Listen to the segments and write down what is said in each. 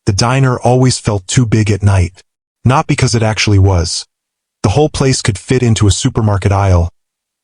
The diner always felt too big at night. Not because it actually was. The whole place could fit into a supermarket aisle,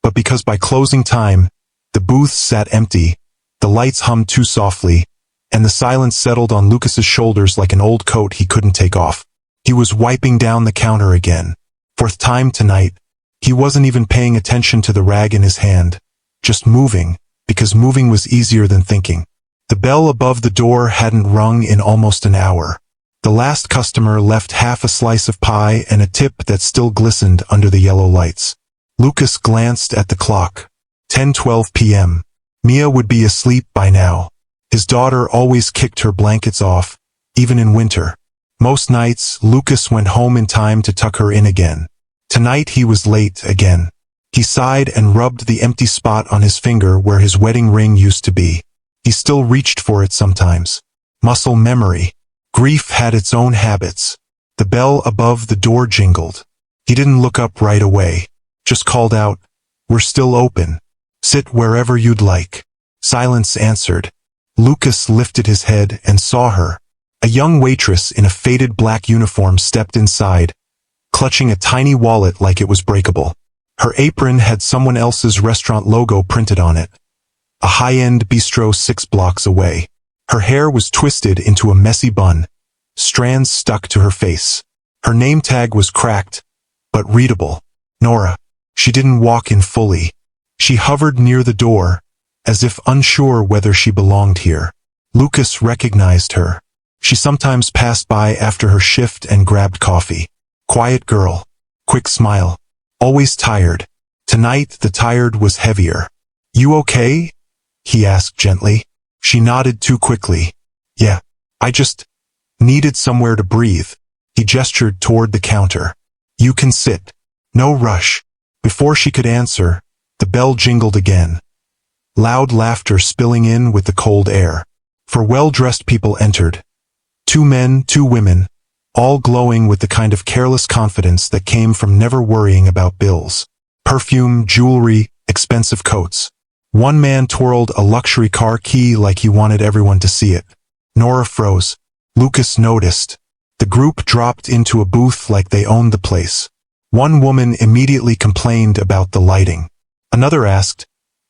but because by closing time, the booths sat empty, the lights hummed too softly, and the silence settled on Lucas's shoulders like an old coat he couldn't take off. He was wiping down the counter again. Fourth time tonight. He wasn't even paying attention to the rag in his hand, just moving, because moving was easier than thinking. The bell above the door hadn't rung in almost an hour. The last customer left half a slice of pie and a tip that still glistened under the yellow lights. Lucas glanced at the clock. 10:12 p.m. Mia would be asleep by now. His daughter always kicked her blankets off, even in winter. Most nights, Lucas went home in time to tuck her in again. Tonight he was late again. He sighed and rubbed the empty spot on his finger where his wedding ring used to be. He still reached for it sometimes. Muscle memory. Grief had its own habits. The bell above the door jingled. He didn't look up right away. Just called out, "We're still open. Sit wherever you'd like." Silence answered. Lucas lifted his head and saw her. A young waitress in a faded black uniform stepped inside, clutching a tiny wallet like it was breakable. Her apron had someone else's restaurant logo printed on it. A high-end bistro 6 blocks away. Her hair was twisted into a messy bun. Strands stuck to her face. Her name tag was cracked, but readable. Nora. She didn't walk in fully. She hovered near the door, as if unsure whether she belonged here. Lucas recognized her. She sometimes passed by after her shift and grabbed coffee. Quiet girl. Quick smile. Always tired. Tonight the tired was heavier. "You okay?" he asked gently. She nodded too quickly. "Yeah, I just needed somewhere to breathe." He gestured toward the counter. "You can sit. No rush." Before she could answer, the bell jingled again. Loud laughter spilling in with the cold air. 4 well-dressed people entered. 2 men, 2 women, all glowing with the kind of careless confidence that came from never worrying about bills. Perfume, jewelry, expensive coats. One man twirled a luxury car key like he wanted everyone to see it. Nora froze. Lucas noticed. The group dropped into a booth like they owned the place. One woman immediately complained about the lighting. Another asked,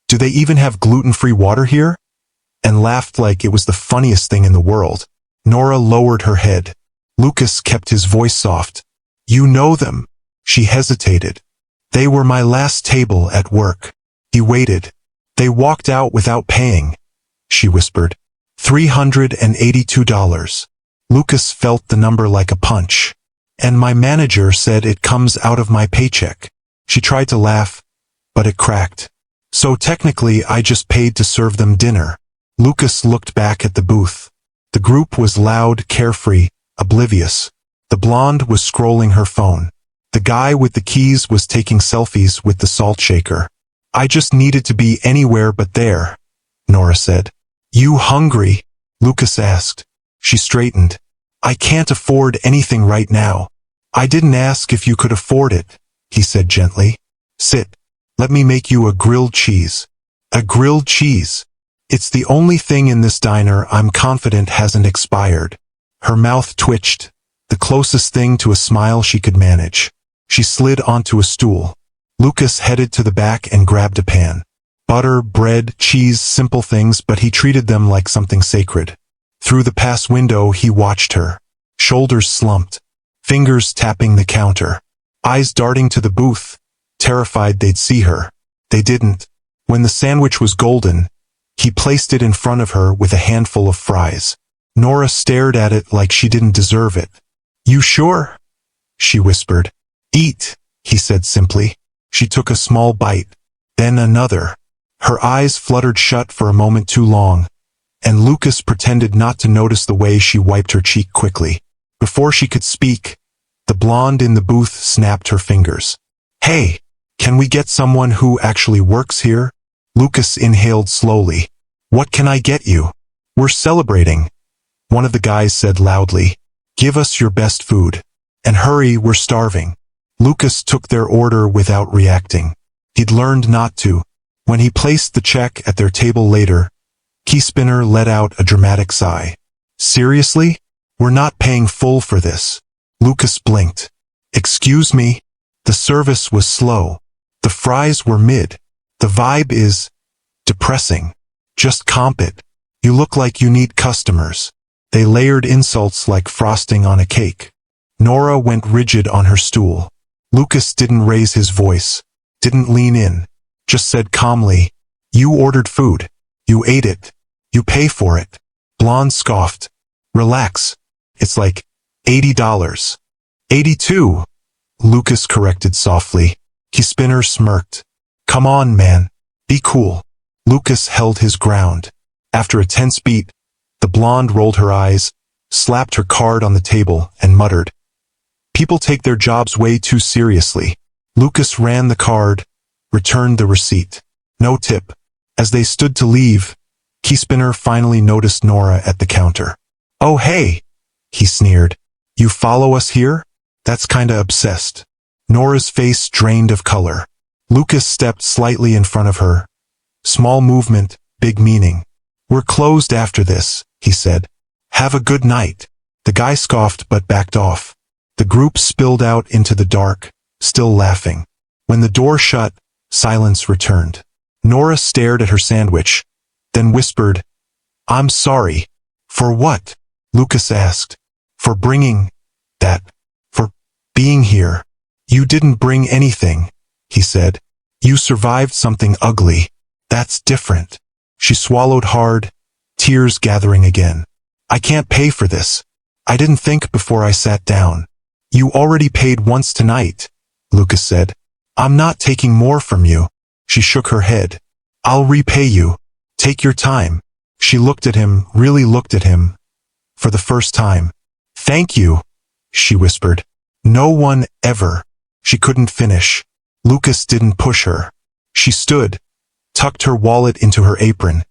"Do they even have gluten-free water here?" and laughed like it was the funniest thing in the world. Nora lowered her head. Lucas kept his voice soft. "You know them." She hesitated. "They were my last table at work." He waited. "They walked out without paying," she whispered. $382. Lucas felt the number like a punch. "And my manager said it comes out of my paycheck." She tried to laugh, but it cracked. "So technically I just paid to serve them dinner." Lucas looked back at the booth. The group was loud, carefree, oblivious. The blonde was scrolling her phone. The guy with the keys was taking selfies with the salt shaker. "I just needed to be anywhere but there," Nora said. "You hungry?" Lucas asked. She straightened. "I can't afford anything right now." "I didn't ask if you could afford it," he said gently. "Sit. Let me make you a grilled cheese." "A grilled cheese? It's the only thing in this diner I'm confident hasn't expired." Her mouth twitched, the closest thing to a smile she could manage. She slid onto a stool. Lucas headed to the back and grabbed a pan. Butter, bread, cheese, simple things, but he treated them like something sacred. Through the pass window he watched her. Shoulders slumped. Fingers tapping the counter. Eyes darting to the booth, terrified they'd see her. They didn't. When the sandwich was golden, he placed it in front of her with a handful of fries. Nora stared at it like she didn't deserve it. "You sure?" she whispered. "Eat," he said simply. She took a small bite, then another. Her eyes fluttered shut for a moment too long, and Lucas pretended not to notice the way she wiped her cheek quickly. Before she could speak, the blonde in the booth snapped her fingers. "Hey, can we get someone who actually works here?" Lucas inhaled slowly. "What can I get you?" "We're celebrating," one of the guys said loudly. "Give us your best food. And hurry, we're starving." Lucas took their order without reacting. He'd learned not to. When he placed the check at their table later, Keyspinner let out a dramatic sigh. "Seriously? We're not paying full for this. Lucas blinked. Excuse me? The service was slow. The fries were mid. The vibe is depressing. Just comp it. You look like you need customers. They layered insults like frosting on a cake. Nora went rigid on her stool. Lucas didn't raise his voice, didn't lean in, just said calmly, "You ordered food. You ate it. You pay for it." Blonde scoffed. "Relax. It's like $80. 82. Lucas corrected softly. Keyspinner smirked. "Come on, man. Be cool." Lucas held his ground. After a tense beat, the blonde rolled her eyes, slapped her card on the table, and muttered, "People take their jobs way too seriously." Lucas ran the card, returned the receipt. No tip. As they stood to leave, Keyspinner finally noticed Nora at the counter. "Oh hey," he sneered. "You follow us here? That's kinda obsessed." Nora's face drained of color. Lucas stepped slightly in front of her. Small movement, big meaning. "We're closed after this," he said. "Have a good night." The guy scoffed but backed off. The group spilled out into the dark, still laughing. When the door shut, silence returned. Nora stared at her sandwich, then whispered, "I'm sorry." "For what?" Lucas asked. "For bringing that. For being here." "You didn't bring anything," he said. "You survived something ugly. That's different." She swallowed hard, tears gathering again. "I can't pay for this. I didn't think before I sat down." "You already paid once tonight," Lucas said. "I'm not taking more from you." She shook her head. "I'll repay you. Take your time." She looked at him, really looked at him, for the first time. "Thank you," she whispered. "No one ever." She couldn't finish. Lucas didn't push her. She stood, tucked her wallet into her apron,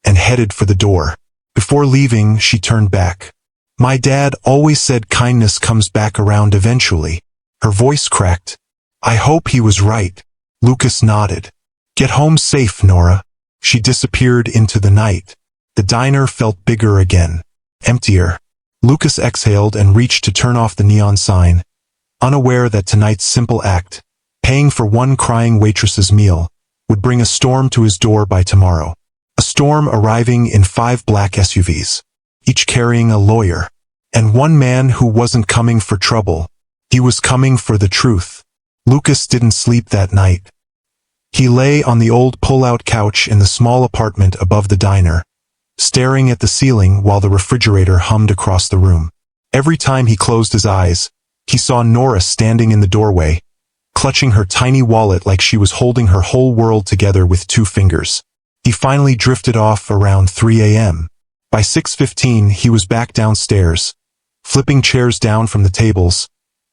and headed for the door. Before leaving, she turned back. "My dad always said kindness comes back around eventually." Her voice cracked. "I hope he was right." Lucas nodded. "Get home safe, Nora." She disappeared into the night. The diner felt bigger again, emptier. Lucas exhaled and reached to turn off the neon sign, unaware that tonight's simple act, paying for one crying waitress's meal, would bring a storm to his door by tomorrow. A storm arriving in 5 black SUVs, each carrying a lawyer, and one man who wasn't coming for trouble. He was coming for the truth. Lucas didn't sleep that night. He lay on the old pull-out couch in the small apartment above the diner, staring at the ceiling while the refrigerator hummed across the room. Every time he closed his eyes, he saw Nora standing in the doorway, clutching her tiny wallet like she was holding her whole world together with 2 fingers. He finally drifted off around 3 a.m. By 6:15, he was back downstairs, flipping chairs down from the tables,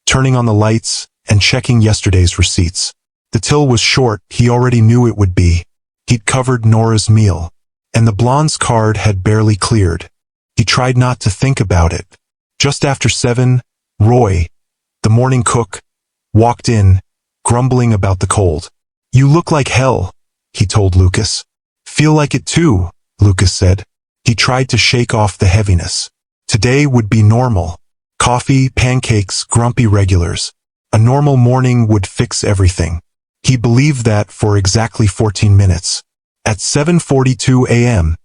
turning on the lights, and checking yesterday's receipts. The till was short, he already knew it would be. He'd covered Nora's meal, and the blonde's card had barely cleared. He tried not to think about it. Just after 7, Roy, the morning cook, walked in, grumbling about the cold. "You look like hell," he told Lucas. "Feel like it too," Lucas said. He tried to shake off the heaviness. Today would be normal. Coffee, pancakes, grumpy regulars. A normal morning would fix everything. He believed that for exactly 14 minutes. At 7:42 a.m.,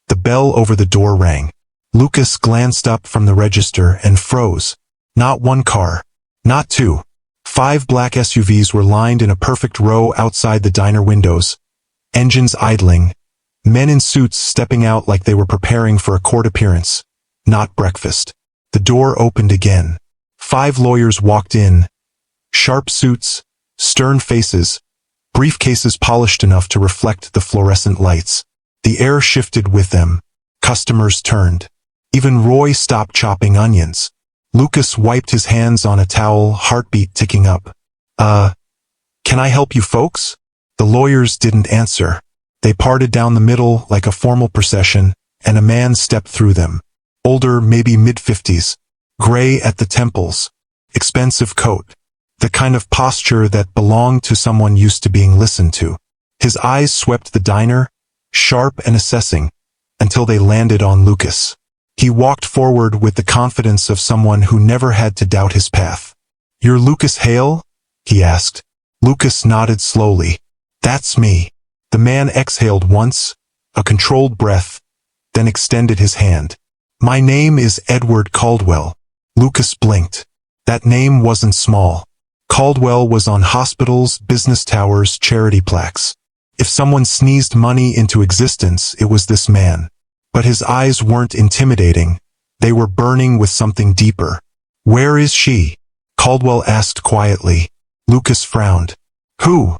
the bell over the door rang. Lucas glanced up from the register and froze. Not one car. Not 2. 5 black SUVs were lined in a perfect row outside the diner windows, engines idling, men in suits stepping out like they were preparing for a court appearance, not breakfast. The door opened again. 5 lawyers walked in, sharp suits, stern faces, briefcases polished enough to reflect the fluorescent lights. The air shifted with them. Customers turned. Even Roy stopped chopping onions. Lucas wiped his hands on a towel, heartbeat ticking up. Can I help you folks?" The lawyers didn't answer. They parted down the middle like a formal procession, and a man stepped through them. Older, maybe mid-50s, gray at the temples, expensive coat, the kind of posture that belonged to someone used to being listened to. His eyes swept the diner, sharp and assessing, until they landed on Lucas. He walked forward with the confidence of someone who never had to doubt his path. "You're Lucas Hale?" he asked. Lucas nodded slowly. "That's me." The man exhaled once, a controlled breath, then extended his hand. "My name is Edward Caldwell." Lucas blinked. That name wasn't small. Caldwell was on hospitals, business towers, charity plaques. If someone sneezed money into existence, it was this man. But his eyes weren't intimidating. They were burning with something deeper. "Where is she?" Caldwell asked quietly. Lucas frowned. "Who?"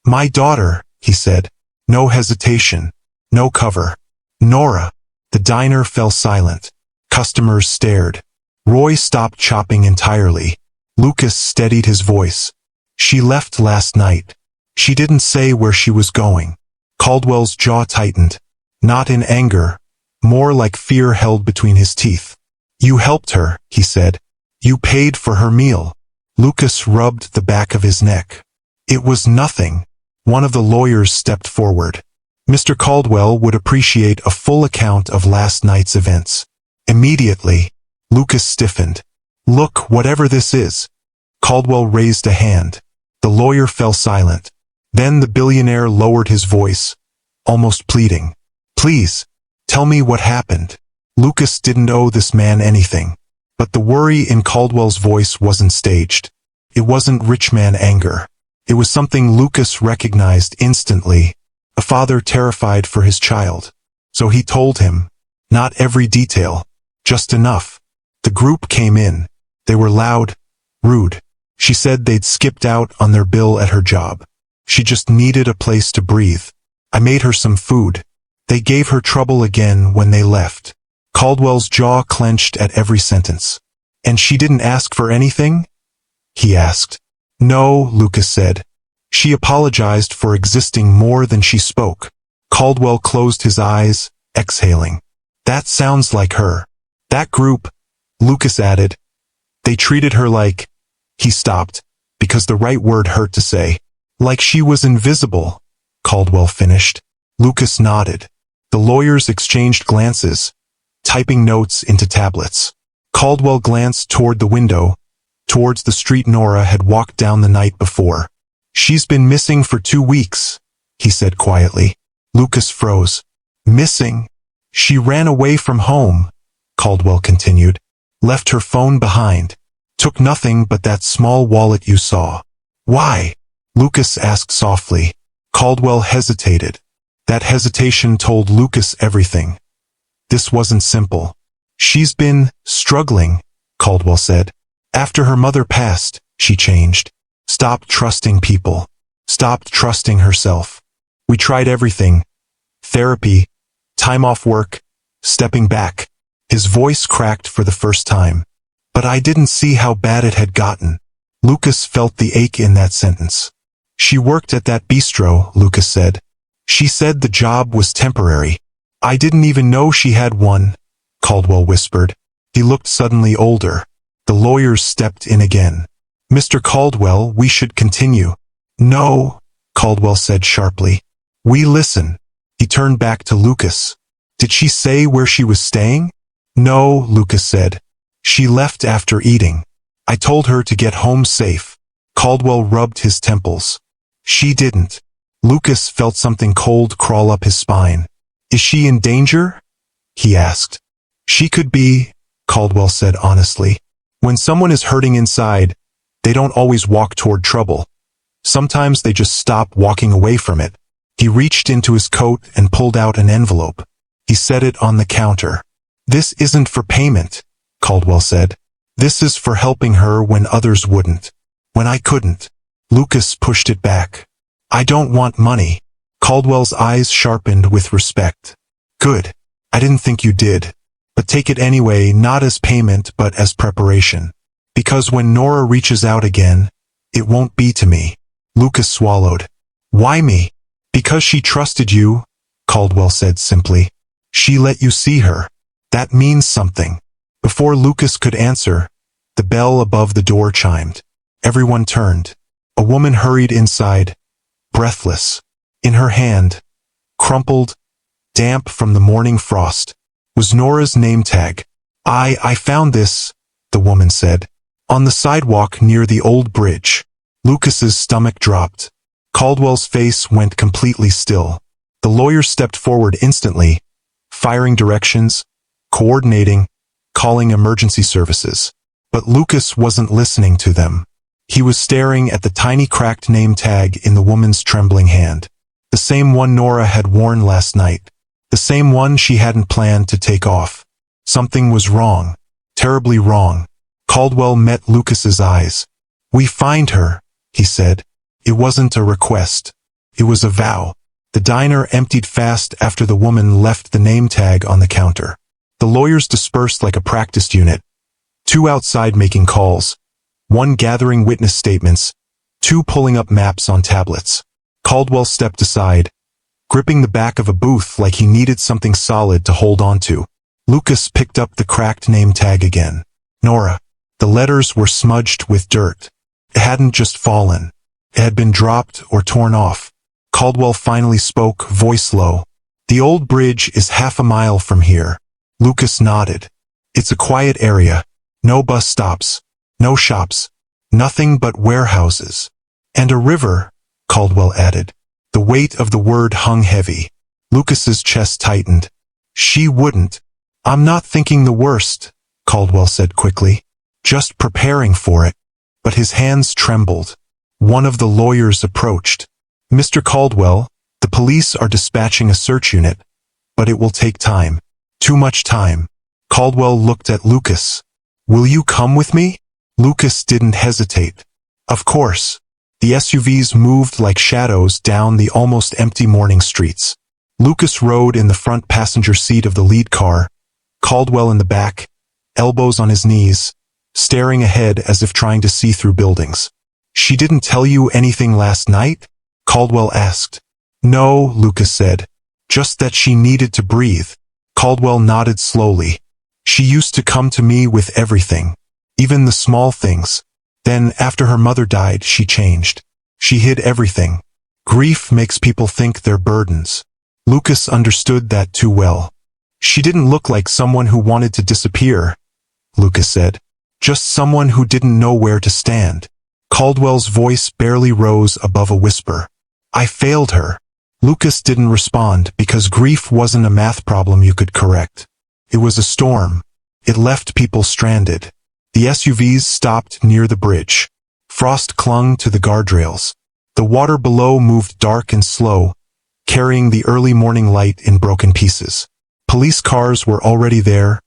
"My daughter," he said. No hesitation. No cover. "Nora." The diner fell silent. Customers stared. Roy stopped chopping entirely. Lucas steadied his voice. "She left last night. She didn't say where she was going." Caldwell's jaw tightened. Not in anger, more like fear held between his teeth. "You helped her," he said. "You paid for her meal." Lucas rubbed the back of his neck. "It was nothing." One of the lawyers stepped forward. Mr. Caldwell would appreciate a full account of last night's events. Immediately, Lucas stiffened. "Look, whatever this is." Caldwell raised a hand. The lawyer fell silent. Then the billionaire lowered his voice, almost pleading. "Please, tell me what happened." Lucas didn't owe this man anything. But the worry in Caldwell's voice wasn't staged. It wasn't rich man anger. It was something Lucas recognized instantly, a father terrified for his child. So he told him, not every detail, just enough. The group came in. They were loud, rude. She said they'd skipped out on their bill at her job. She just needed a place to breathe. I made her some food. They gave her trouble again when they left. Caldwell's jaw clenched at every sentence. "And she didn't ask for anything?" he asked. "No," Lucas said. "She apologized for existing more than she spoke." Caldwell closed his eyes, exhaling. "That sounds like her." "That group," Lucas added. "They treated her like—" He stopped, because the right word hurt to say. "Like she was invisible," Caldwell finished. Lucas nodded. The lawyers exchanged glances, typing notes into tablets. Caldwell glanced toward the window, towards the street Nora had walked down the night before. "She's been missing for 2 weeks, he said quietly. Lucas froze. "Missing?" "She ran away from home," Caldwell continued. "Left her phone behind. Took nothing but that small wallet you saw." "Why?" Lucas asked softly. Caldwell hesitated. That hesitation told Lucas everything. This wasn't simple. "She's been struggling," Caldwell said. "After her mother passed, she changed. Stopped trusting people. Stopped trusting herself. We tried everything. Therapy, time off work, stepping back." His voice cracked for the first time. "But I didn't see how bad it had gotten." Lucas felt the ache in that sentence. "She worked at that bistro," Lucas said. "She said the job was temporary." "I didn't even know she had one," Caldwell whispered. He looked suddenly older. The lawyers stepped in again. "Mr. Caldwell, we should continue." "No," Caldwell said sharply. "We listen." He turned back to Lucas. "Did she say where she was staying?" "No," Lucas said. "She left after eating. I told her to get home safe." Caldwell rubbed his temples. "She didn't." Lucas felt something cold crawl up his spine. "Is she in danger?" he asked. "She could be," Caldwell said honestly. "When someone is hurting inside, they don't always walk toward trouble. Sometimes they just stop walking away from it." He reached into his coat and pulled out an envelope. He set it on the counter. "This isn't for payment," Caldwell said. "This is for helping her when others wouldn't. When I couldn't." Lucas pushed it back. "I don't want money." Caldwell's eyes sharpened with respect. "Good. I didn't think you did. But take it anyway, not as payment but as preparation. Because when Nora reaches out again, it won't be to me." Lucas swallowed. "Why me?" "Because she trusted you," Caldwell said simply. "She let you see her. That means something." Before Lucas could answer, the bell above the door chimed. Everyone turned. A woman hurried inside, breathless. In her hand, crumpled, damp from the morning frost, was Nora's name tag. I found this, the woman said. On the sidewalk near the old bridge. Lucas's stomach dropped. Caldwell's face went completely still. The lawyer stepped forward instantly, firing directions, coordinating, calling emergency services. But Lucas wasn't listening to them. He was staring at the tiny cracked name tag in the woman's trembling hand. The same one Nora had worn last night. The same one she hadn't planned to take off. Something was wrong. Terribly wrong. Caldwell met Lucas's eyes. "We find her," he said. It wasn't a request. It was a vow. The diner emptied fast after the woman left the name tag on the counter. The lawyers dispersed like a practiced unit. 2 outside making calls. 1 gathering witness statements. 2 pulling up maps on tablets. Caldwell stepped aside, gripping the back of a booth like he needed something solid to hold on to. Lucas picked up the cracked name tag again. Nora. The letters were smudged with dirt. It hadn't just fallen. It had been dropped or torn off. Caldwell finally spoke, voice low. "The old bridge is half a mile from here." Lucas nodded. "It's a quiet area. No bus stops. No shops. Nothing but warehouses. And a river," Caldwell added. The weight of the word hung heavy. Lucas's chest tightened. "She wouldn't." "I'm not thinking the worst," Caldwell said quickly. "Just preparing for it." But his hands trembled. One of the lawyers approached. "Mr. Caldwell, the police are dispatching a search unit, but it will take time. Too much time." Caldwell looked at Lucas. "Will you come with me?" Lucas didn't hesitate. Of course. The SUVs moved like shadows down the almost empty morning streets. Lucas rode in the front passenger seat of the lead car, Caldwell in the back, elbows on his knees, staring ahead as if trying to see through buildings. "She didn't tell you anything last night?" Caldwell asked. "No," Lucas said. "Just that she needed to breathe." Caldwell nodded slowly. "She used to come to me with everything. Even the small things. Then, after her mother died, she changed. She hid everything. Grief makes people think they're burdens." Lucas understood that too well. "She didn't look like someone who wanted to disappear," Lucas said. "Just someone who didn't know where to stand." Caldwell's voice barely rose above a whisper. "I failed her." Lucas didn't respond because grief wasn't a math problem you could correct. It was a storm. It left people stranded. The SUVs stopped near the bridge. Frost clung to the guardrails. The water below moved dark and slow, carrying the early morning light in broken pieces. Police cars were already there,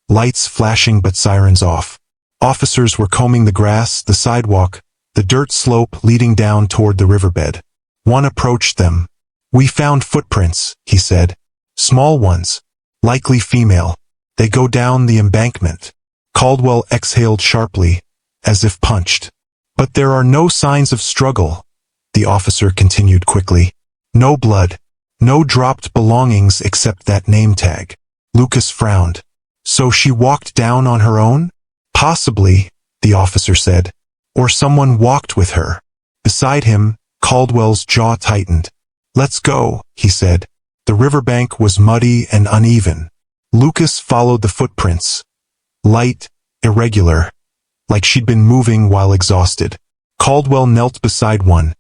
lights flashing but sirens off. Officers were combing the grass, the sidewalk, the dirt slope leading down toward the riverbed. One approached them. "We found footprints," he said. "Small ones. Likely female. They go down the embankment." Caldwell exhaled sharply, as if punched. "But there are no signs of struggle," the officer continued quickly. "No blood. No dropped belongings except that name tag." Lucas frowned. "So she walked down on her own?" "Possibly," the officer said. "Or someone walked with her." Beside him, Caldwell's jaw tightened. "Let's go," he said. The riverbank was muddy and uneven. Lucas followed the footprints. Light, irregular, like she'd been moving while exhausted. Caldwell knelt beside one,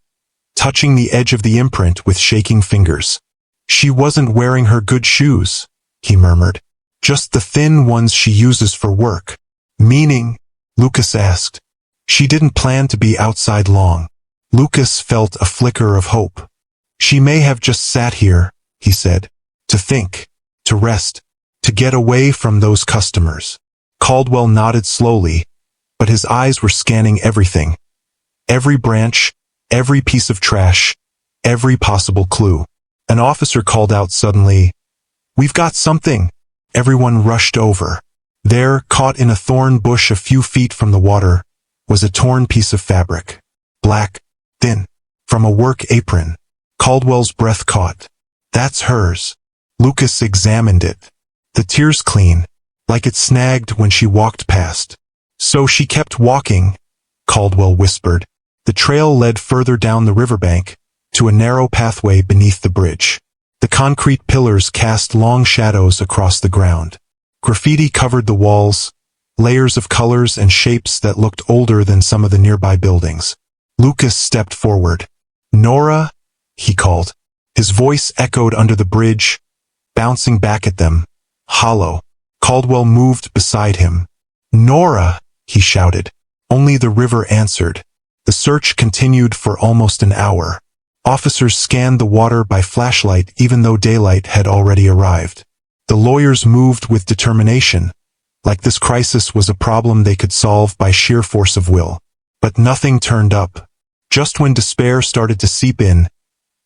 touching the edge of the imprint with shaking fingers. "She wasn't wearing her good shoes," he murmured. "Just the thin ones she uses for work." "Meaning?" Lucas asked. "She didn't plan to be outside long." Lucas felt a flicker of hope. "She may have just sat here," he said, "to think, to rest, to get away from those customers." Caldwell nodded slowly, but his eyes were scanning everything. Every branch, every piece of trash, every possible clue. An officer called out suddenly, "We've got something!" Everyone rushed over. There, caught in a thorn bush a few feet from the water, was a torn piece of fabric. Black, thin, from a work apron. Caldwell's breath caught. "That's hers." Lucas examined it. The tears clean, like it snagged when she walked past. "So she kept walking," Caldwell whispered. The trail led further down the riverbank, to a narrow pathway beneath the bridge. The concrete pillars cast long shadows across the ground. Graffiti covered the walls, layers of colors and shapes that looked older than some of the nearby buildings. Lucas stepped forward. "Nora?" he called. His voice echoed under the bridge, bouncing back at them, hollow. Caldwell moved beside him. "Nora!" he shouted. Only the river answered. The search continued for almost an hour. Officers scanned the water by flashlight even though daylight had already arrived. The lawyers moved with determination, like this crisis was a problem they could solve by sheer force of will. But nothing turned up. Just when despair started to seep in,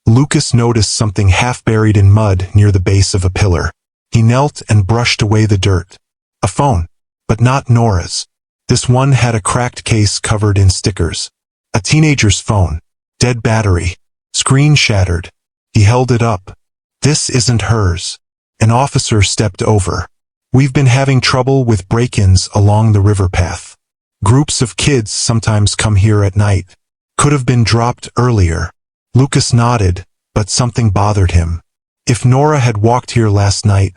Lucas noticed something half buried in mud near the base of a pillar. He knelt and brushed away the dirt. A phone, but not Nora's. This one had a cracked case covered in stickers. A teenager's phone. Dead battery. Screen shattered. He held it up. "This isn't hers." An officer stepped over. "We've been having trouble with break-ins along the river path. Groups of kids sometimes come here at night. Could have been dropped earlier." Lucas nodded, but something bothered him. If Nora had walked here last night,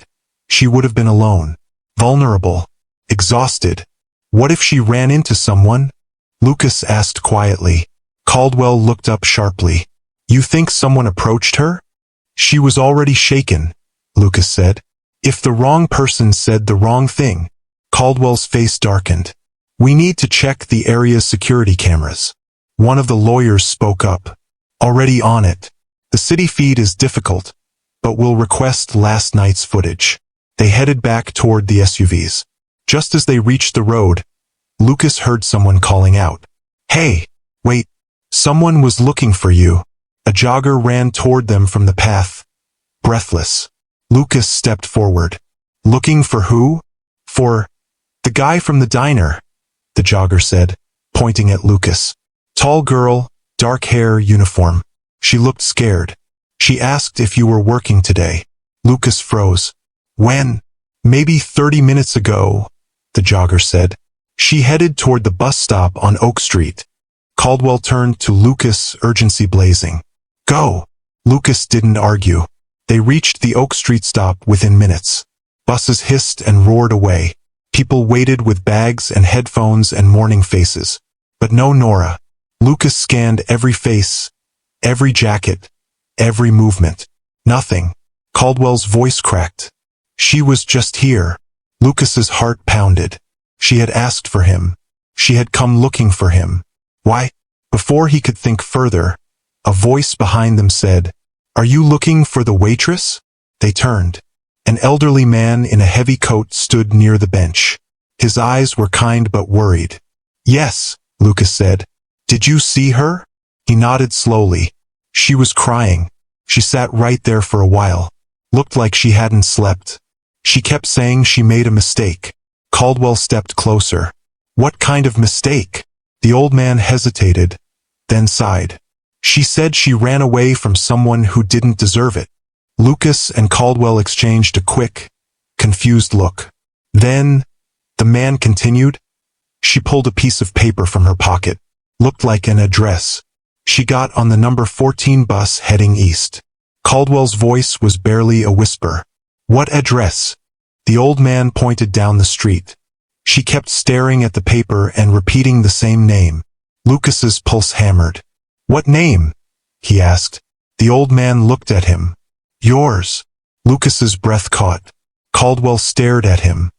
she would have been alone, vulnerable, exhausted. What if she ran into someone? Lucas asked quietly. Caldwell looked up sharply. "You think someone approached her?" "She was already shaken," Lucas said. "If the wrong person said the wrong thing." Caldwell's face darkened. "We need to check the area's security cameras." One of the lawyers spoke up. "Already on it. The city feed is difficult, but we'll request last night's footage." They headed back toward the SUVs. Just as they reached the road, Lucas heard someone calling out. "Hey, wait, someone was looking for you." A jogger ran toward them from the path, breathless. Lucas stepped forward. "Looking for who?" "For the guy from the diner," the jogger said, pointing at Lucas. Tall girl, dark hair, uniform. She looked scared. "She asked if you were working today." Lucas froze. "When?" "Maybe 30 minutes ago," the jogger said. "She headed toward the bus stop on Oak Street." Caldwell turned to Lucas, urgency blazing. "Go!" Lucas didn't argue. They reached the Oak Street stop within minutes. Buses hissed and roared away. People waited with bags and headphones and mourning faces. But no Nora. Lucas scanned every face, every jacket, every movement. Nothing. Caldwell's voice cracked. She was just here. Lucas's heart pounded. She had asked for him. She had come looking for him. Why? Before he could think further, a voice behind them said, "Are you looking for the waitress?" They turned. An elderly man in a heavy coat stood near the bench. His eyes were kind but worried. "Yes," Lucas said. "Did you see her?" He nodded slowly. "She was crying. She sat right there for a while. Looked like she hadn't slept. She kept saying she made a mistake." Caldwell stepped closer. "What kind of mistake?" The old man hesitated, then sighed. "She said she ran away from someone who didn't deserve it." Lucas and Caldwell exchanged a quick, confused look. Then, the man continued. She pulled a piece of paper from her pocket. Looked like an address. She got on the number 14 bus heading east. Caldwell's voice was barely a whisper. "What address?" The old man pointed down the street. She kept staring at the paper and repeating the same name. Lucas's pulse hammered. "What name?" he asked. The old man looked at him. "Yours." Lucas's breath caught. Caldwell stared at him.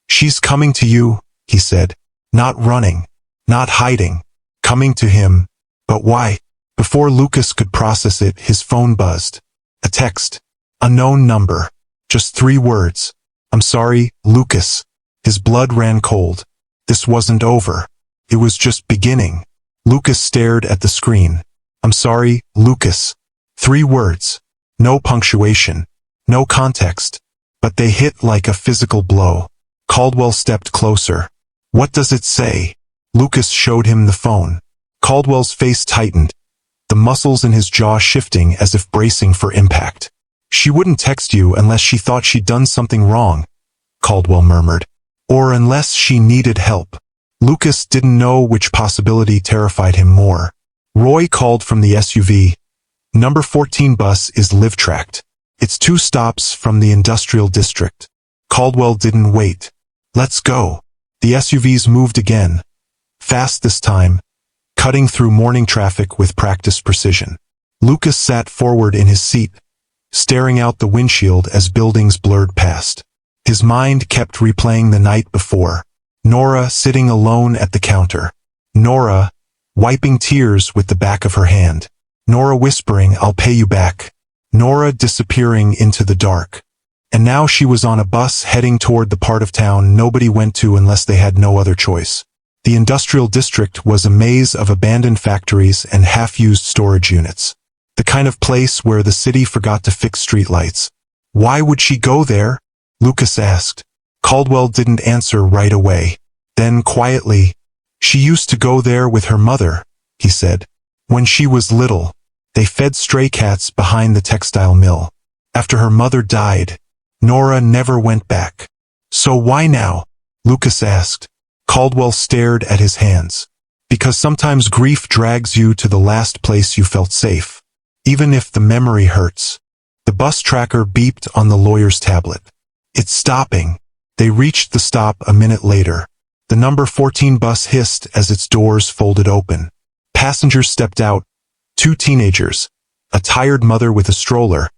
"She's coming to you," he said. "Not running. Not hiding. Coming to him." But why? Before Lucas could process it, his phone buzzed. A text. Unknown number. Just 3 words. "I'm sorry, Lucas." His blood ran cold. This wasn't over. It was just beginning. Lucas stared at the screen. "I'm sorry, Lucas." 3 words. No punctuation. No context. But they hit like a physical blow. Caldwell stepped closer. "What does it say?" Lucas showed him the phone. Caldwell's face tightened, the muscles in his jaw shifting as if bracing for impact. "She wouldn't text you unless she thought she'd done something wrong," Caldwell murmured. "Or unless she needed help." Lucas didn't know which possibility terrified him more. Roy called from the SUV. "Number 14 bus is live-tracked. It's 2 stops from the industrial district. Caldwell didn't wait. Let's go. The SUVs moved again. Fast this time, cutting through morning traffic with practiced precision. Lucas sat forward in his seat, staring out the windshield as buildings blurred past. His mind kept replaying the night before. Nora sitting alone at the counter. Nora wiping tears with the back of her hand. Nora whispering, "I'll pay you back." Nora disappearing into the dark. And now she was on a bus heading toward the part of town nobody went to unless they had no other choice. The industrial district was a maze of abandoned factories and half-used storage units. The kind of place where the city forgot to fix streetlights. Why would she go there? Lucas asked. Caldwell didn't answer right away. Then quietly, "She used to go there with her mother," he said. "When she was little, they fed stray cats behind the textile mill. After her mother died, Nora never went back." "So why now?" Lucas asked. Caldwell stared at his hands. "Because sometimes grief drags you to the last place you felt safe, even if the memory hurts." The bus tracker beeped on the lawyer's tablet. "It's stopping." They reached the stop a minute later. The number 14 bus hissed as its doors folded open. Passengers stepped out, 2 teenagers, a tired mother with a stroller,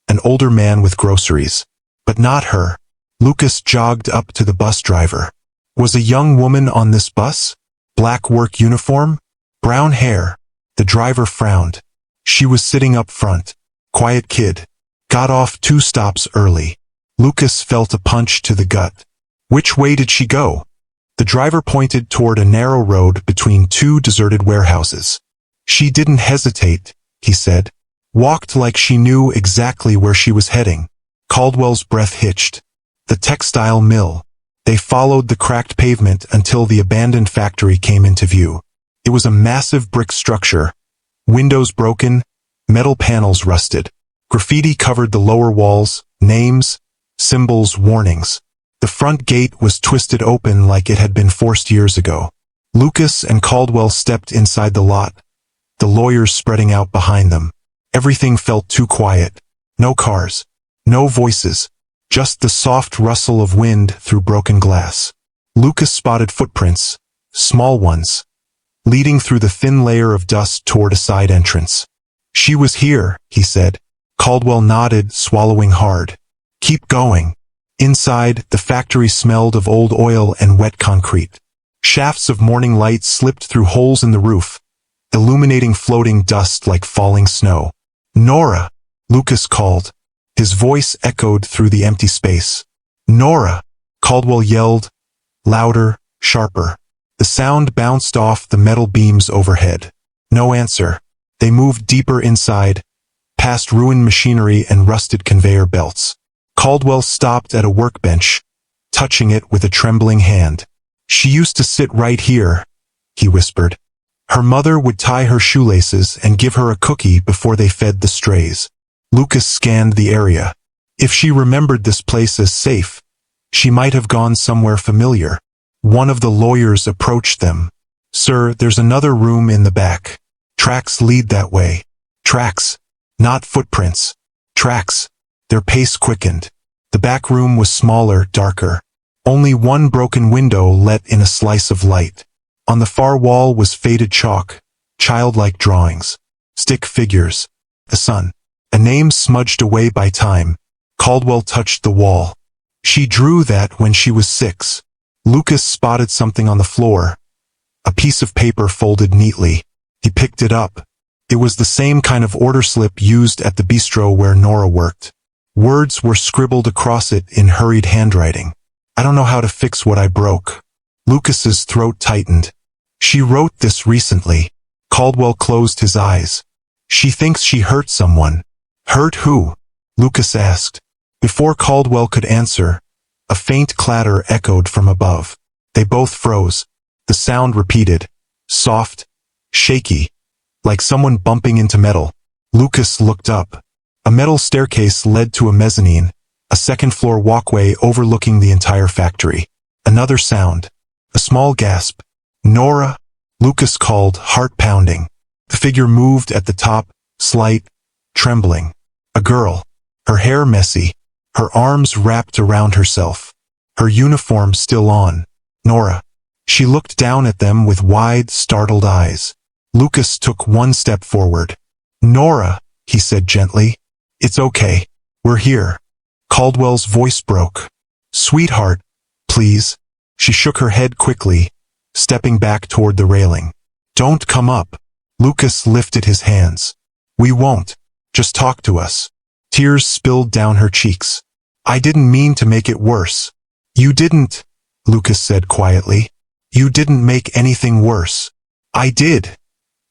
an older man with groceries. But not her. Lucas jogged up to the bus driver. Was a young woman on this bus? Black work uniform? Brown hair? The driver frowned. She was sitting up front. Quiet kid. Got off 2 stops early. Lucas felt a punch to the gut. Which way did she go? The driver pointed toward a narrow road between 2 deserted warehouses. She didn't hesitate, he said. Walked like she knew exactly where she was heading. Caldwell's breath hitched. The textile mill. They followed the cracked pavement until the abandoned factory came into view. It was a massive brick structure. Windows broken, metal panels rusted. Graffiti covered the lower walls, names, symbols, warnings. The front gate was twisted open like it had been forced years ago. Lucas and Caldwell stepped inside the lot, the lawyers spreading out behind them. Everything felt too quiet. No cars. No voices, just the soft rustle of wind through broken glass. Lucas spotted footprints, small ones, leading through the thin layer of dust toward a side entrance. "She was here," he said. Caldwell nodded, swallowing hard. "Keep going." Inside, the factory smelled of old oil and wet concrete. Shafts of morning light slipped through holes in the roof, illuminating floating dust like falling snow. "Nora!" Lucas called. His voice echoed through the empty space. "Nora!" Caldwell yelled, louder, sharper. The sound bounced off the metal beams overhead. No answer. They moved deeper inside, past ruined machinery and rusted conveyor belts. Caldwell stopped at a workbench, touching it with a trembling hand. "She used to sit right here," he whispered. "Her mother would tie her shoelaces and give her a cookie before they fed the strays." Lucas scanned the area. If she remembered this place as safe, she might have gone somewhere familiar. One of the lawyers approached them. "Sir, there's another room in the back. Tracks lead that way." Tracks. Not footprints. Tracks. Their pace quickened. The back room was smaller, darker. Only one broken window let in a slice of light. On the far wall was faded chalk, childlike drawings, stick figures, the sun. A name smudged away by time. Caldwell touched the wall. She drew that when she was 6. Lucas spotted something on the floor. A piece of paper folded neatly. He picked it up. It was the same kind of order slip used at the bistro where Nora worked. Words were scribbled across it in hurried handwriting. "I don't know how to fix what I broke." Lucas's throat tightened. "She wrote this recently." Caldwell closed his eyes. "She thinks she hurt someone." "Hurt who?" Lucas asked. Before Caldwell could answer, a faint clatter echoed from above. They both froze. The sound repeated, soft, shaky, like someone bumping into metal. Lucas looked up. A metal staircase led to a mezzanine, a second-floor walkway overlooking the entire factory. Another sound. A small gasp. "Nora?" Lucas called, heart pounding. The figure moved at the top, slight, trembling. A girl. her hair messy, her arms wrapped around herself, her uniform still on. Nora. She looked down at them with wide, startled eyes. Lucas took one step forward. Nora, he said gently. It's okay. We're here. Caldwell's voice broke. Sweetheart, please. She shook her head quickly, stepping back toward the railing. Don't come up. Lucas lifted his hands. We won't. Just talk to us. Tears spilled down her cheeks. I didn't mean to make it worse. You didn't, Lucas said quietly. You didn't make anything worse. I did,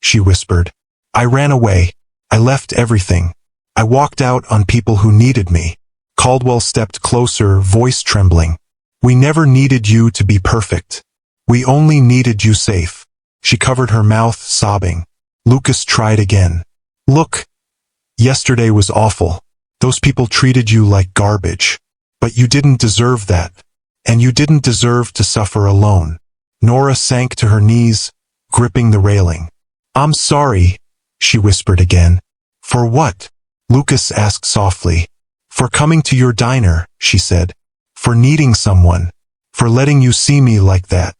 she whispered. I ran away. I left everything. I walked out on people who needed me. Caldwell stepped closer, voice trembling. We never needed you to be perfect. We only needed you safe. She covered her mouth, sobbing. Lucas tried again. Look, yesterday was awful. Those people treated you like garbage. But you didn't deserve that. And you didn't deserve to suffer alone. Nora sank to her knees, gripping the railing. I'm sorry, she whispered again. For what? Lucas asked softly. For coming to your diner, she said. For needing someone. For letting you see me like that.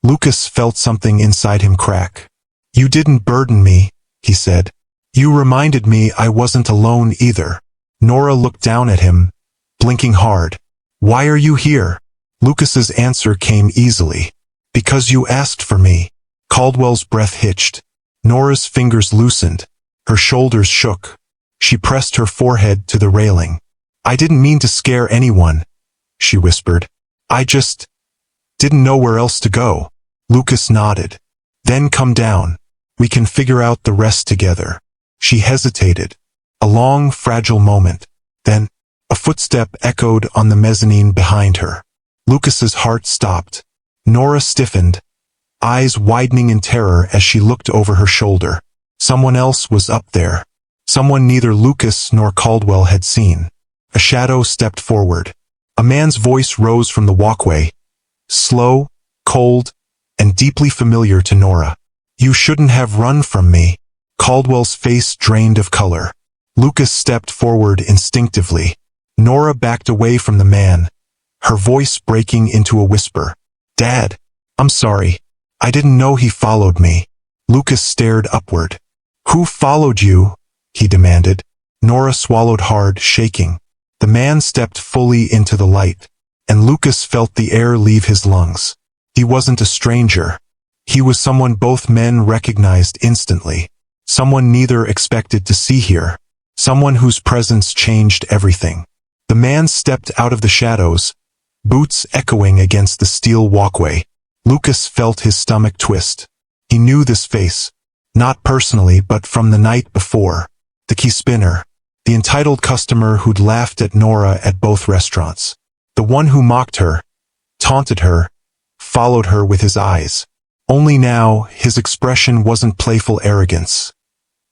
Lucas felt something inside him crack. You didn't burden me, he said. You reminded me I wasn't alone either. Nora looked down at him, blinking hard. Why are you here? Lucas's answer came easily. Because you asked for me. Caldwell's breath hitched. Nora's fingers loosened. Her shoulders shook. She pressed her forehead to the railing. I didn't mean to scare anyone, she whispered. I just didn't know where else to go. Lucas nodded. Then come down. We can figure out the rest together. She hesitated. A long, fragile moment. Then, a footstep echoed on the mezzanine behind her. Lucas's heart stopped. Nora stiffened, eyes widening in terror as she looked over her shoulder. Someone else was up there. Someone neither Lucas nor Caldwell had seen. A shadow stepped forward. A man's voice rose from the walkway. Slow, cold, and deeply familiar to Nora. You shouldn't have run from me. Caldwell's face drained of color. Lucas stepped forward instinctively. Nora backed away from the man, her voice breaking into a whisper. Dad, I'm sorry. I didn't know he followed me. Lucas stared upward. Who followed you? He demanded. Nora swallowed hard, shaking. The man stepped fully into the light, and Lucas felt the air leave his lungs. He wasn't a stranger. He was someone both men recognized instantly. Someone neither expected to see here. Someone whose presence changed everything. The man stepped out of the shadows, boots echoing against the steel walkway. Lucas felt his stomach twist. He knew this face. Not personally, but from the night before. The key spinner. The entitled customer who'd laughed at Nora at both restaurants. The one who mocked her, taunted her, followed her with his eyes. Only now, his expression wasn't playful arrogance.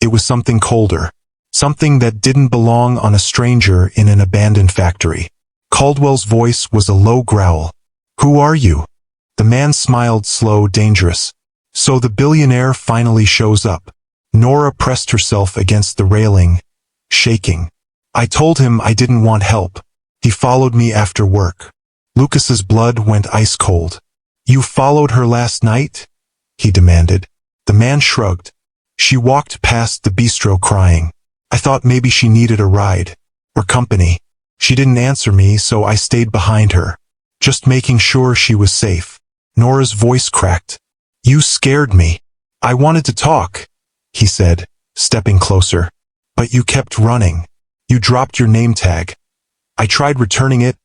It was something colder. Something that didn't belong on a stranger in an abandoned factory. Caldwell's voice was a low growl. Who are you? The man smiled, slow, dangerous. So the billionaire finally shows up. Nora pressed herself against the railing, shaking. I told him I didn't want help. He followed me after work. Lucas's blood went ice cold. You followed her last night? He demanded. The man shrugged. She walked past the bistro crying. I thought maybe she needed a ride, or company. She didn't answer me, so I stayed behind her, just making sure she was safe. Nora's voice cracked. You scared me. I wanted to talk, he said, stepping closer. But you kept running. You dropped your name tag. I tried returning it,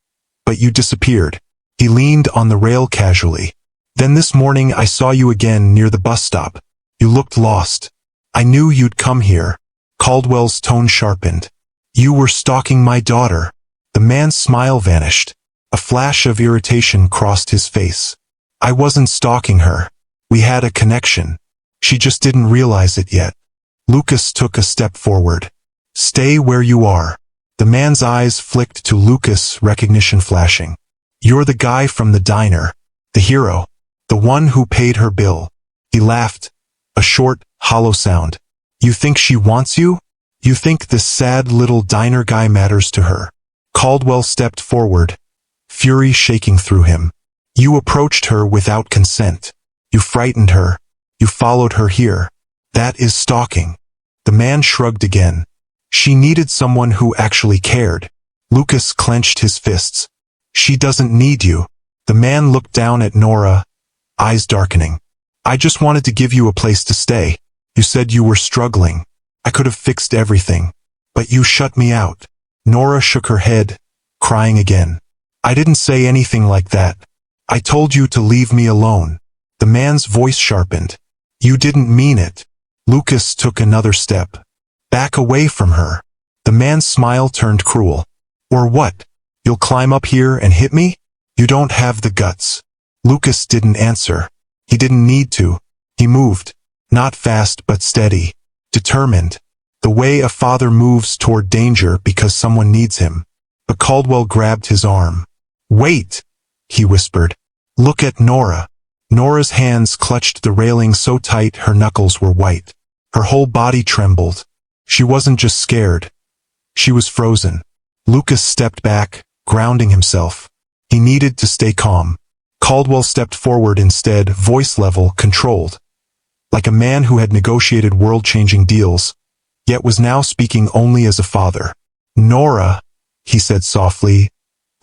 but you disappeared. He leaned on the rail casually. Then this morning I saw you again near the bus stop. You looked lost. I knew you'd come here. Caldwell's tone sharpened. You were stalking my daughter. The man's smile vanished. A flash of irritation crossed his face. I wasn't stalking her. We had a connection. She just didn't realize it yet. Lucas took a step forward. Stay where you are. The man's eyes flicked to Lucas, recognition flashing. You're the guy from the diner. The hero. The one who paid her bill. He laughed. A short, hollow sound. You think she wants you? You think this sad little diner guy matters to her? Caldwell stepped forward, fury shaking through him. You approached her without consent. You frightened her. You followed her here. That is stalking. The man shrugged again. She needed someone who actually cared. Lucas clenched his fists. She doesn't need you. The man looked down at Nora, eyes darkening. I just wanted to give you a place to stay. You said you were struggling. I could have fixed everything. But you shut me out. Nora shook her head, crying again. I didn't say anything like that. I told you to leave me alone. The man's voice sharpened. You didn't mean it. Lucas took another step. Back away from her. The man's smile turned cruel. Or what? You'll climb up here and hit me? You don't have the guts. Lucas didn't answer. He didn't need to. He moved. Not fast but steady. Determined. The way a father moves toward danger because someone needs him. But Caldwell grabbed his arm. Wait, he whispered. Look at Nora. Nora's hands clutched the railing so tight her knuckles were white. Her whole body trembled. She wasn't just scared. She was frozen. Lucas stepped back, grounding himself. He needed to stay calm. Caldwell stepped forward instead, voice level, controlled. Like a man who had negotiated world-changing deals, yet was now speaking only as a father. Nora, he said softly,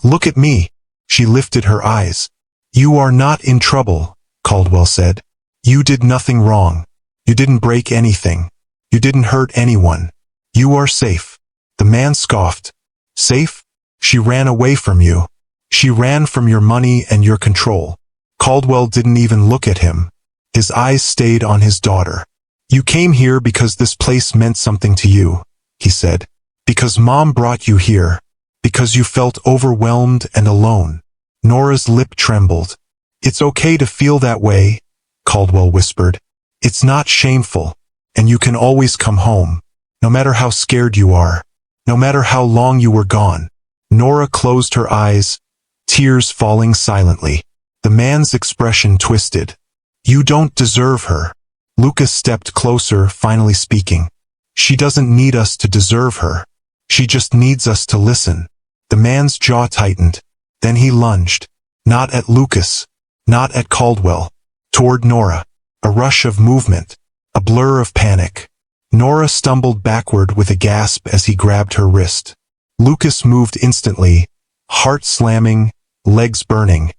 look at me. She lifted her eyes. You are not in trouble, Caldwell said. You did nothing wrong. You didn't break anything. You didn't hurt anyone. You are safe. The man scoffed. Safe? She ran away from you. She ran from your money and your control. Caldwell didn't even look at him. His eyes stayed on his daughter. You came here because this place meant something to you, he said. Because Mom brought you here. Because you felt overwhelmed and alone. Nora's lip trembled. It's okay to feel that way, Caldwell whispered. It's not shameful. And you can always come home. No matter how scared you are. No matter how long you were gone. Nora closed her eyes, tears falling silently. The man's expression twisted. You don't deserve her. Lucas stepped closer, finally speaking. She doesn't need us to deserve her. She just needs us to listen. The man's jaw tightened. Then he lunged. Not at Lucas. Not at Caldwell. Toward Nora. A rush of movement. A blur of panic. Nora stumbled backward with a gasp as he grabbed her wrist. Lucas moved instantly, heart slamming, legs burning.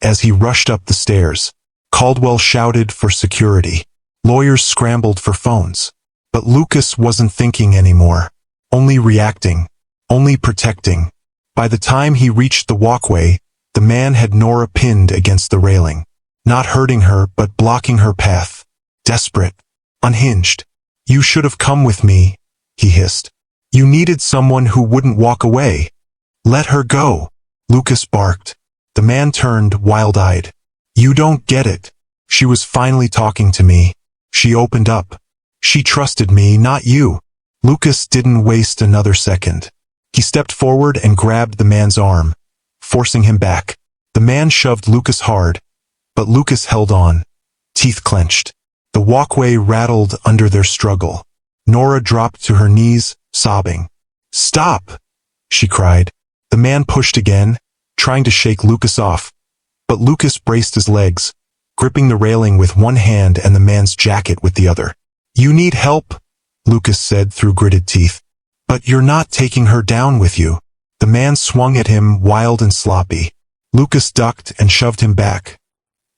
As he rushed up the stairs, Caldwell shouted for security. Lawyers scrambled for phones. But Lucas wasn't thinking anymore. Only reacting. Only protecting. By the time he reached the walkway, the man had Nora pinned against the railing. Not hurting her but blocking her path. Desperate. Unhinged. You should have come with me, he hissed. You needed someone who wouldn't walk away. Let her go, Lucas barked. The man turned, wild-eyed. You don't get it. She was finally talking to me. She opened up. She trusted me, not you. Lucas didn't waste another second. He stepped forward and grabbed the man's arm, forcing him back. The man shoved Lucas hard, but Lucas held on, teeth clenched. The walkway rattled under their struggle. Nora dropped to her knees, sobbing. Stop, she cried. The man pushed again, trying to shake Lucas off. But Lucas braced his legs, gripping the railing with one hand and the man's jacket with the other. You need help, Lucas said through gritted teeth. But you're not taking her down with you. The man swung at him, wild and sloppy. Lucas ducked and shoved him back,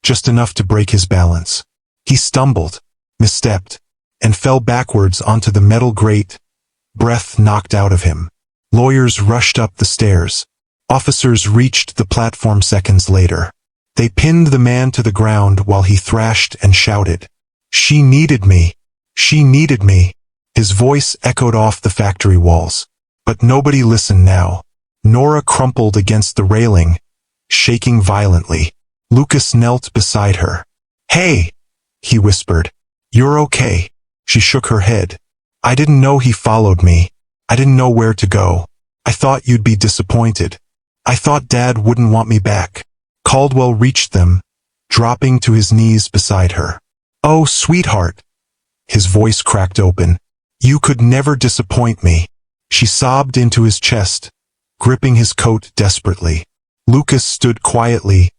just enough to break his balance. He stumbled, misstepped, and fell backwards onto the metal grate, breath knocked out of him. Lawyers rushed up the stairs. Officers reached the platform seconds later. They pinned the man to the ground while he thrashed and shouted. She needed me. She needed me. His voice echoed off the factory walls. But nobody listened now. Nora crumpled against the railing, shaking violently. Lucas knelt beside her. Hey, he whispered. You're okay. She shook her head. I didn't know he followed me. I didn't know where to go. I thought you'd be disappointed. I thought Dad wouldn't want me back. Caldwell reached them, dropping to his knees beside her. Oh, sweetheart. His voice cracked open. You could never disappoint me. She sobbed into his chest, gripping his coat desperately. Lucas stood quietly,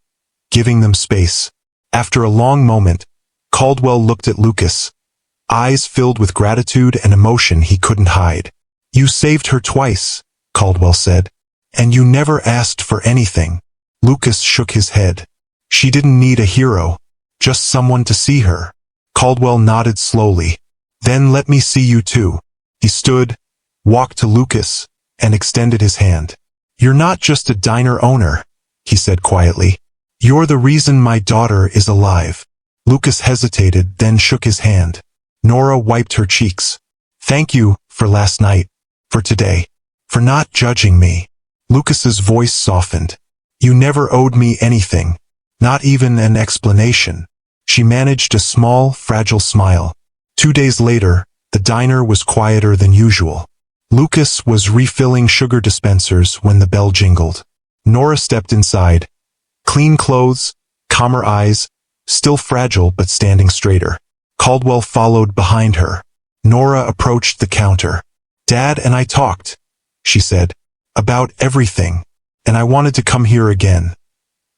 giving them space. After a long moment, Caldwell looked at Lucas, eyes filled with gratitude and emotion he couldn't hide. You saved her twice, Caldwell said, and you never asked for anything. Lucas shook his head. She didn't need a hero, just someone to see her. Caldwell nodded slowly. Then let me see you too. He stood, walked to Lucas, and extended his hand. You're not just a diner owner, he said quietly. You're the reason my daughter is alive. Lucas hesitated, then shook his hand. Nora wiped her cheeks. Thank you for last night, for today, for not judging me. Lucas's voice softened. You never owed me anything, not even an explanation. She managed a small, fragile smile. 2 days later, the diner was quieter than usual. Lucas was refilling sugar dispensers when the bell jingled. Nora stepped inside. Clean clothes, calmer eyes, still fragile but standing straighter. Caldwell followed behind her. Nora approached the counter. Dad and I talked, she said, about everything, and I wanted to come here again.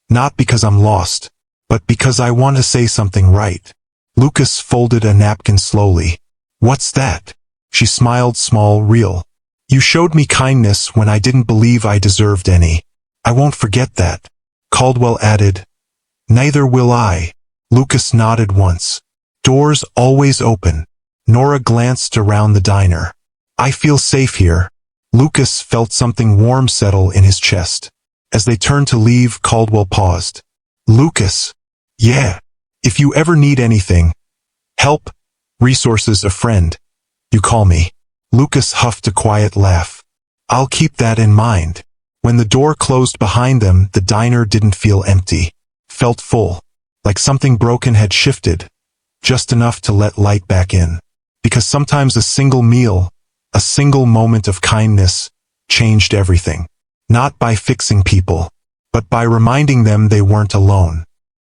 Not because I'm lost, but because I want to say something right. Lucas folded a napkin slowly. What's that? She smiled small, real. You showed me kindness when I didn't believe I deserved any. I won't forget that. Caldwell added. Neither will I. Lucas nodded once. Doors always open. Nora glanced around the diner. I feel safe here. Lucas felt something warm settle in his chest. As they turned to leave, Caldwell paused. Lucas. Yeah. If you ever need anything, help, resources, a friend, you call me. Lucas huffed a quiet laugh. I'll keep that in mind. When the door closed behind them, the diner didn't feel empty. Felt full. Like something broken had shifted. Just enough to let light back in. Because sometimes a single meal, a single moment of kindness, changed everything. Not by fixing people, but by reminding them they weren't alone.